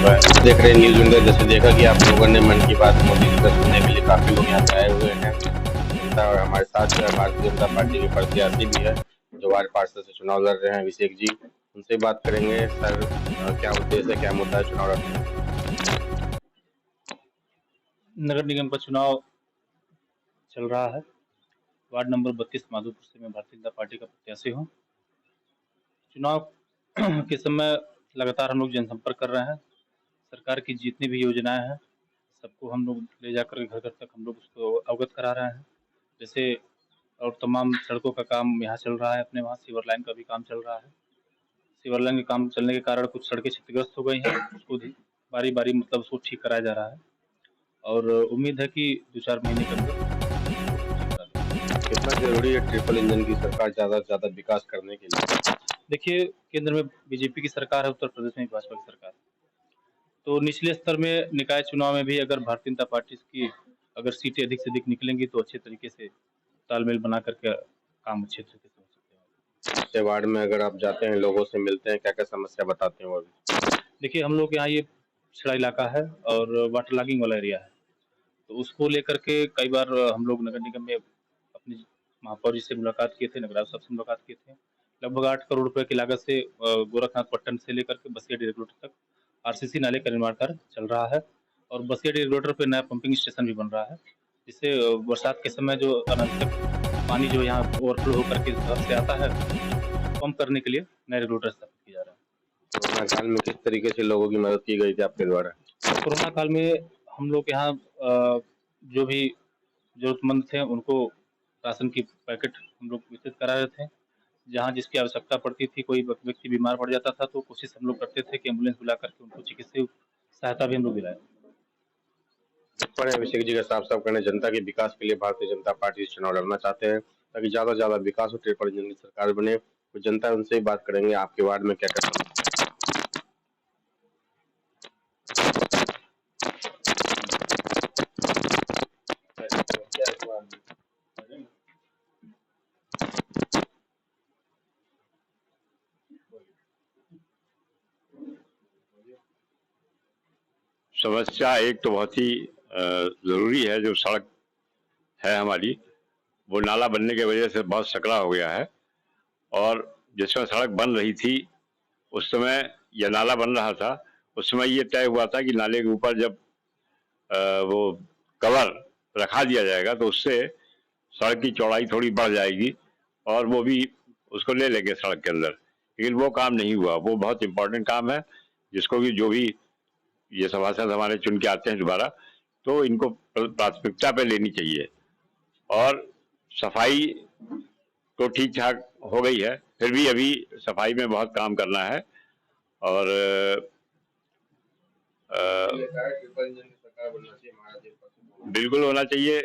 हुआ है। देख रहे हैं न्यूज में जैसे देखा कि आप लोगों ने मन की बात मोदी जी से सुनने के लिए काफी लोग यहाँ पे आए हुए हैं। जनता और हमारे साथ जो है भारतीय जनता पार्टी के प्रत्याशी भी है जो वार्ड पार्षद से चुनाव लड़ रहे हैं, अभिषेक जी। उनसे बात करेंगे। सर, क्या उद्देश्य है, क्या मुद्दा है चुनाव लड़ने का? नगर निगम का चुनाव चल रहा है। वार्ड नंबर 32 माधोपुर से मैं भारतीय जनता पार्टी का प्रत्याशी हूँ। चुनाव के समय लगातार हम लोग जनसंपर्क कर रहे हैं। सरकार की जितनी भी योजनाएं हैं सबको हम लोग ले जाकर घर घर तक हम लोग उसको अवगत करा रहे हैं। जैसे और तमाम सड़कों का काम यहाँ चल रहा है, अपने वहाँ सीवर लाइन का भी काम चल रहा है। सीवर लाइन के काम चलने के कारण कुछ सड़कें क्षतिग्रस्त हो गई हैं, उसको बारी बारी मतलब उसको ठीक कराया जा रहा है और उम्मीद है कि 2-4 महीने के अंदर कितना जरूरी है ट्रिपल इंजन की सरकार ज्यादा से ज्यादा विकास करने के लिए? देखिए, केंद्र में बीजेपी की सरकार है, उत्तर प्रदेश में भाजपा की सरकार है। तो निचले स्तर में निकाय चुनाव में भी अगर भारतीय जनता पार्टी की अगर सीटें अधिक से अधिक निकलेंगी तो अच्छे तरीके से तालमेल बना करके काम अच्छे तरीके से हो सकते हैं। आपके वार्ड में अगर आप जाते हैं, लोगों से मिलते हैं, क्या क्या समस्या बताते हैं वो अभी? देखिए, हम लोग यहाँ ये पिछड़ा इलाका है और वाटर लॉगिंग वाला एरिया है, तो उसको लेकर के कई बार हम लोग नगर निगम में अपनी महापौर जी से मुलाकात किए थे, नगराज साहब से मुलाकात किए थे। लगभग 8 करोड़ रुपए की लागत से गोरखनाथ पट्टन से लेकर के बसिया रेगुलेटर तक आरसीसी नाले का निर्माण कार्य चल रहा है और बसिया रेगुलेटर पे नया पंपिंग स्टेशन भी बन रहा है, जिससे बरसात के समय जो अनावश्यक पानी जो यहाँ ओवरफ्लो होकर के घर से आता है, पंप करने के लिए नए रेगुलेटर स्थापित किया जा रहा है। कोरोना काल में किस तरीके से लोगों की मदद की गई थी आपके द्वारा? कोरोना काल में हम लोग यहाँ जो भी जरूरतमंद थे उनको राशन की पैकेट हम लोग वितरित करा रहे थे। जहाँ जिसकी आवश्यकता पड़ती थी, कोई व्यक्ति बीमार पड़ जाता था तो कोशिश हम लोग करते थे कि एम्बुलेंस बुला करके उनको चिकित्सीय सहायता भी हम लोग दिलाएं। पर अभिषेक जी का साफ साफ कहना है, जनता के विकास के लिए भारतीय जनता पार्टी से चुनाव लड़ना चाहते हैं ताकि ज्यादा से ज्यादा विकास हो, ट्रिपल इंजन की सरकार बने। तो जनता उनसे ही बात करेंगे, आपके वार्ड में क्या क्या समस्या? समस्या एक तो बहुत ही ज़रूरी है, जो सड़क है हमारी, वो नाला बनने की वजह से बहुत सकड़ा हो गया है। और जिस समय सड़क बन रही थी उस समय यह नाला बन रहा था, उस समय ये तय हुआ था कि नाले के ऊपर जब वो कवर रखा दिया जाएगा तो उससे सड़क की चौड़ाई थोड़ी बढ़ जाएगी और वो भी उसको ले लेंगे सड़क के अंदर। लेकिन वो काम नहीं हुआ। वो बहुत इम्पोर्टेंट काम है जिसको कि जो भी ये सभासद हमारे चुन के आते हैं दोबारा, तो इनको प्राथमिकता पे लेनी चाहिए। और सफाई तो ठीक ठाक हो गई है, फिर भी अभी सफाई में बहुत काम करना है। और बिल्कुल होना चाहिए।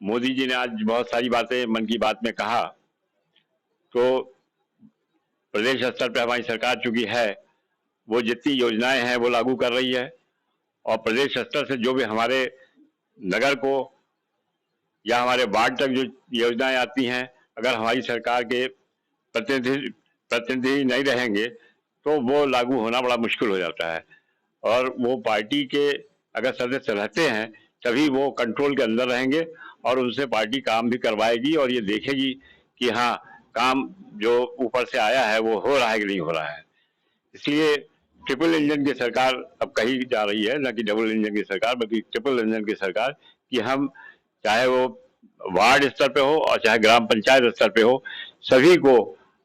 मोदी जी ने आज बहुत सारी बातें मन की बात में कहा, तो प्रदेश स्तर पे हमारी सरकार चूंकि है, वो जितनी योजनाएं हैं वो लागू कर रही है और प्रदेश स्तर से जो भी हमारे नगर को या हमारे वार्ड तक जो योजनाएं आती हैं, अगर हमारी सरकार के प्रतिनिधि नहीं रहेंगे तो वो लागू होना बड़ा मुश्किल हो जाता है। और वो पार्टी के अगर सदस्य रहते हैं तभी वो कंट्रोल के अंदर रहेंगे और उनसे पार्टी काम भी करवाएगी और ये देखेगी कि हाँ, काम जो ऊपर से आया है वो हो रहा है कि नहीं हो रहा है। इसलिए ट्रिपल इंजन की सरकार अब कही जा रही है, न कि डबल इंजन की सरकार, बल्कि ट्रिपल इंजन की सरकार, कि हम चाहे वो वार्ड स्तर पे हो और चाहे ग्राम पंचायत स्तर पे हो, सभी को,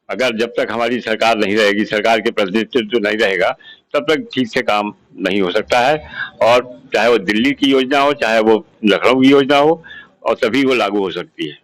अगर जब तक हमारी सरकार नहीं रहेगी, सरकार के प्रतिनिधित्व नहीं रहेगा, तब तक ठीक से काम नहीं हो सकता है। और चाहे वो दिल्ली की योजना हो, चाहे वो लखनऊ की योजना हो, और तभी वो लागू हो सकती है।